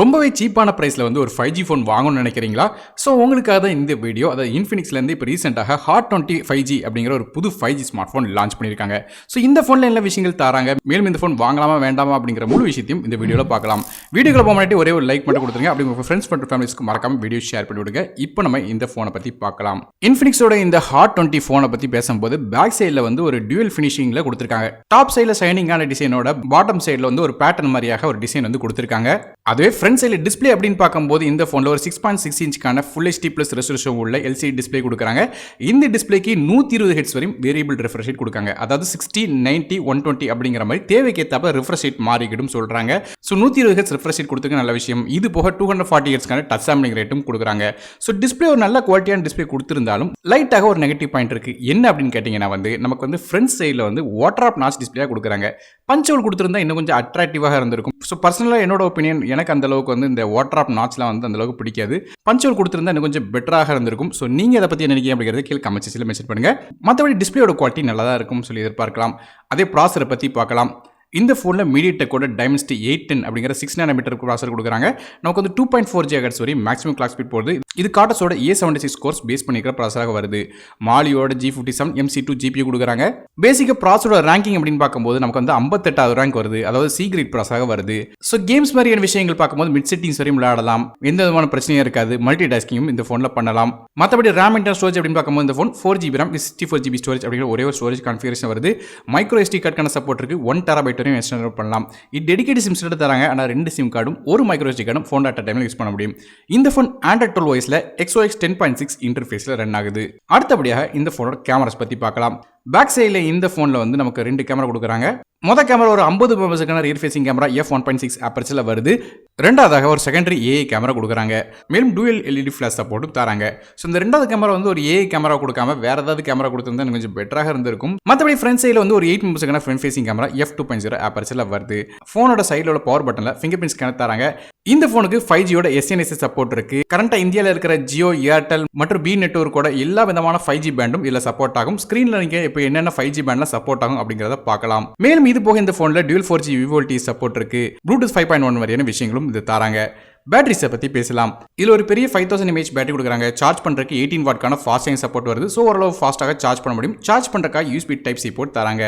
ரொம்பவே சீப்பான பிரைஸ்ல வந்து ஒரு 5G ஃபோன் வாங்கணும்னு நினைக்கிறீங்களா? ஸோ உங்களுக்காக தான் இந்த வீடியோ. அதாவது இன்ஃபினிக்ஸ்லேருந்து இப்போ ரீசெண்டாக ஹாட் 20 5G அப்படிங்கிற ஒரு புது 5G ஸ்மார்ட் ஃபோன் லான்ச் பண்ணியிருக்காங்க. ஸோ இந்த ஃபோனில் என்ன விஷயங்கள் தராங்க, மேலும் இந்த ஃபோன் வாங்கலாமா வேண்டாமா அப்படிங்கிற முழு விஷயத்தையும் இந்த வீடியோவில் பார்க்கலாம். வீடியோக்குள்ள போக முன்னாடி ஒரே ஒரு லைக் மட்டும் கொடுத்துருங்க. அப்படி உங்கள் ஃப்ரெண்ட்ஸ் மற்றும் ஃபேமிலிஸ்க்கு மறக்காம வீடியோ ஷேர் பண்ணி விடுங்க. இப்போ நம்ம இந்த ஃபோனை பற்றி பார்க்கலாம். இன்ஃபினிக்ஸோட இந்த ஹாட் 20 ஃபோனை பற்றி பேசும்போது பேக் சைடில் வந்து ஒரு டியூவல் ஃபினிஷிங்கில் கொடுத்துருக்காங்க. டாப் சைடில் ஷைனிங்கான டிசைனோட பாட்டம் சைடில் வந்து ஒரு பேட்டர்ன் மாதிரியாக ஒரு டிசைன் வந்து கொடுத்துருக்காங்க. அதுவே ஃப்ரண்ட் சைடில் டிஸ்பிளே அப்படின்னு பார்க்கும்போது இந்த ஃபோனில் ஒரு 6.6 இன்ச்சுக்கான ஃபுல் HD ப்ளஸ் ரெசல்யூஷன் உள்ள LCD டிஸ்பிளே கொடுக்குறாங்க. இந்த டிஸ்பிளேக்கு 120 ஹெர்ட்ஸ் வரையும் வேரியபிள் ரெஃப்ரெஷ் ரேட் கொடுக்காங்க. அதாவது 60, 90, 120 அப்படிங்கிற மாதிரி தேவைக்கு ஏற்ற ரெஃப்ரெஷ் ரேட் மாறிக்கிடும் சொல்றாங்க. ஸோ 120 ஹெர்ட்ஸ் ரெஃப்ரெஷ் ரேட் கொடுத்துக்க நல்ல விஷயம். இது போக 240 ஹெர்ட்ஸ்க்கான டச் சாம்பிளிங் ரேட்டும் கொடுக்குறாங்க. ஸோ டிஸ்பிளே ஒரு நல்ல குவாலிட்டியான டிஸ்பிளே கொடுத்திருந்தாலும் லைட்டாக ஒரு நெகட்டிவ் பாயிண்ட் இருக்கு. என்ன அப்படின்னு கேட்டீங்கன்னா வந்து நமக்கு வந்து ஃப்ரண்ட் சைடில் வந்து வாட்டர் ஆப் நாச் டிஸ்பிளே கொடுக்குறாங்க. பஞ்ச் ஹோல் கொடுத்திருந்தா இன்னும் கொஞ்சம் அட்ராக்டிவாக இருந்திருக்கும். ஸோ பர்சனலாக என்னோட ஒப்பீனியன், எனக்கு அந்த அளவுக்கு வந்து இந்த வாட்டர் ஆப் நாச்லாம் வந்து அந்த அளவுக்கு பிடிக்காது. பஞ்ச் ஹோல் கொடுத்திருந்தா இன்னும் கொஞ்சம் பெட்டராக இருந்திருக்கும். ஸோ நீங்க அதை பற்றி என்ன நினைக்கிறீங்க அப்படிங்கிறத கீழே கமெண்ட் செக்ஷனில் மென்ஷன் பண்ணுங்க. மற்றபடி டிஸ்பிளேயோட குவாலிட்டி நல்லா தான் இருக்கும் சொல்லி எதிர்பார்க்கலாம். அதே ப்ராசரை பற்றி பார்க்கலாம். இந்த ஃபோனில் மீடியாடெக்கோட டைமென்சிட்டி 810 அப்படிங்கிற 6 nm ப்ராசர் கொடுக்குறாங்க. நமக்கு வந்து 2.4 GHz வரை மேக்ஸிமம் கிளாக் ஸ்பீட் போகுது. இது காட்டஸோட A76 கோர்ஸ் பேஸ் பண்ணிக்கிற ப்ராசராக வருது. மாலியோட G57 MC2 GPU கொடுக்குறாங்க. பேசிக்காக ப்ராசரோட ரேங்கிங் அப்படின்னு பார்க்கும்போது நமக்கு வந்து 58வது ரேங்க் வருது. அதாவது C கிரேட் ப்ராசராக வருது. ஸோ கேம்ஸ் மாதிரியான விஷயங்கள் பார்க்கும்போது மிட் செட்டிங்ஸ் வரையும் விளையாடலாம். எந்த விதமான பிரச்சனையும் இருக்காது. மல்டி டாஸ்கிங்கும் இந்த ஃபோனில் பண்ணலாம். மற்றபடி ரேம் இன்டர்னல் ஸ்டோரேஜ் அப்படின்னு பார்க்கும்போது இந்த phone 4GB RAM 64GB storage அப்படிங்கிற ஒரே ஒரு ஸ்டோரேஜ் கான்ஃபிகரேஷன் வருது. மைக்ரோ SD கார்டுக்கான சப்போர்ட் இருக்கு. 1 TB வரையும் எக்ஸ்டெண்ட் பண்ணலாம். இது டெடிகேட்டட் சிம் ஸ்லாட் தராங்க. ஆனால் 2 சிம் கார்டும் ஒரு மைக்ரோ SD கார்டும் ஃபோன் அட் டைமில் யூஸ் பண்ண முடியும். இந்த ஃபோன் Android 12 OS XOX 10.6 இன்டர்ஃபேஸில் ரன் ஆகுது. அடுத்தபடியாக இந்த ஃபோனோட கேமராஸ் பற்றி பார்க்கலாம். பேக் சைடில் இந்த ஃபோனில் வந்து நமக்கு 2 கேமரா கொடுக்குறாங்க. மொதல் கேமரா ஒரு 50 மெகாபிக்சலுக்கான ரியர் ஃபேசிங் கேமரா f1.6 அப்பர்ச்சரில் வருது. ரெண்டாவதாக ஒரு செகண்டரி AI கேமரா கொடுக்குறாங்க. மேலும் டூயல் LED ஃபிளாஷ் சப்போர்ட்டும் தராங்க. ஸோ இந்த ரெண்டாவது கேமரா வந்து ஒரு AI கேமரா கொடுக்காம வேற ஏதாவது கேமரா கொடுத்திருந்தா கொஞ்சம் பெட்டராக இருந்திருக்கும். மற்றபடி ஃப்ரண்ட் சைடில் வந்து ஒரு 8 மெகாபிக்சலுக்கான ஃப்ரண்ட் ஃபேசிங் கேமரா f2.0 அப்பர்ச்சரில் வருது. ஃபோனோட சைடில் உள்ள பவர் பட்டனில் ஃபிங்கர் பிரிண்ட் ஸ்கேனர் தராங்க. இந்த ஃபோனுக்கு 5Gயோட SNSS சப்போர்ட் இருக்கு. கரண்டாக இந்தியாவில் இருக்கிற ஜியோ, ஏர்டெல் மற்றும் பி நெட்வொர்க்கோட எல்லா விதமான 5G பேண்டும் இதில் சப்போர்ட் ஆகும். ஸ்கிரீனில் நீங்கள் இப்போ என்னென்ன 5G பேண்ட்லாம் சப்போர்ட் ஆகும் அப்படிங்கிறத பார்க்கலாம். மேலும் இது போக இந்த ஃபோனில் dual 4G VoLTE சப்போர்ட் இருக்கு. ப்ளூடூத் 5.1 வரையான விஷயங்களும் இது தராங்க. பேட்டரிஸை பற்றி பேசலாம். இதில் ஒரு பெரிய 5000 mAh பேட்டரி கொடுக்குறாங்க. சார்ஜ் பண்ணுறதுக்கு 18 வாட்க்கான ஃபாஸ்ட் சார்ஜிங் சப்போர்ட் வருது. ஸோ ஓரளவு ஃபாஸ்ட்டாக சார்ஜ் பண்ண முடியும். சார்ஜ் பண்ணுறதுக்காக USB டைப் சி போர்ட் தராங்க.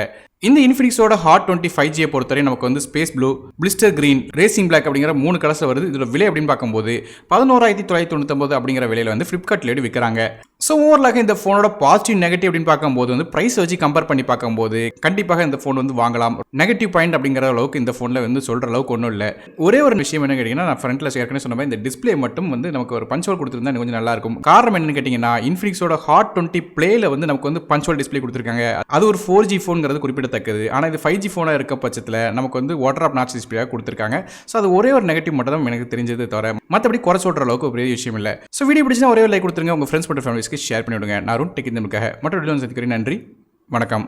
இந்த இன்ஃபினிக்ஸோட ஹாட் 20 5G பொறுத்தவரை நமக்கு வந்து space blue, blister green, racing black அப்படிங்கிற 3 கலர்ஸில் வருது. இதோட விலை அப்படின்னு பார்க்கும்போது 11,999 அப்படிங்கிற விலையில் வந்து ஃப்ளிப்கார்ட்ல விற்கிறாங்க. ஸோ ஓவரலாக இந்த ஃபோனோட பாசிட்டிவ் நெகட்டிவ் அப்படின்னு பார்க்கும்போது வந்து பிரைஸ் வச்சு கம்பேர் பண்ணி பார்க்கும்போது கண்டிப்பாக இந்த ஃபோன் வந்து வாங்கலாம். நெகட்டிவ் பாயிண்ட் அப்படிங்கிற அளவுக்கு இந்த ஃபோனில் வந்து சொல்கிற அளவுக்கு ஒன்றும் இல்லை. ஒரே ஒரு விஷயம் என்ன கேட்டிங்கன்னா, நான் ஃப்ரண்ட்டில் ஏற்கனவே சொன்ன மாதிரி இந்த டிஸ்பிளே மட்டும் வந்து நமக்கு ஒரு பஞ்ச் ஹோல் கொடுத்துருந்தா கொஞ்சம் நல்லா இருக்கும். காரணம் என்னன்னு கேட்டிங்கன்னா, இன்ஃபினிக்ஸோட ஹாட் 20 பிளேல வந்து நமக்கு வந்து பஞ்ச் ஹோல் டிஸ்பிளே கொடுத்துருக்காங்க. அது ஒரு 4G ஃபோனுங்கிறது குறிப்பிடத்தக்கது. ஆனால் இது 5G ஃபோனாக இருக்க பட்சத்தில் நமக்கு வந்து வாட்டர் ஆப் நாச் டிஸ்பிளேயாக கொடுத்துருக்காங்க. ஸோ அது ஒரே ஒரு நெகட்டிவ் மட்டும் தான் எனக்கு தெரிஞ்சது தவிர மற்றபடி குறை சொல்கிற அளவுக்கு ஒரு பெரிய விஷயம் இல்லை. ஸோ வீடியோ பிடிச்சினா ஒரே ஒரு லைக் கொடுத்துருங்க. உங்கள் ஃப்ரெண்ட்ஸ் மற்றும் ஃபேமிலிஸ்க்கு ஷேர் பண்ணி விடுங்க. நான் டெக் இந்த மற்றொரு வீடியோ சந்திக்கிறேன். நன்றி, வணக்கம்.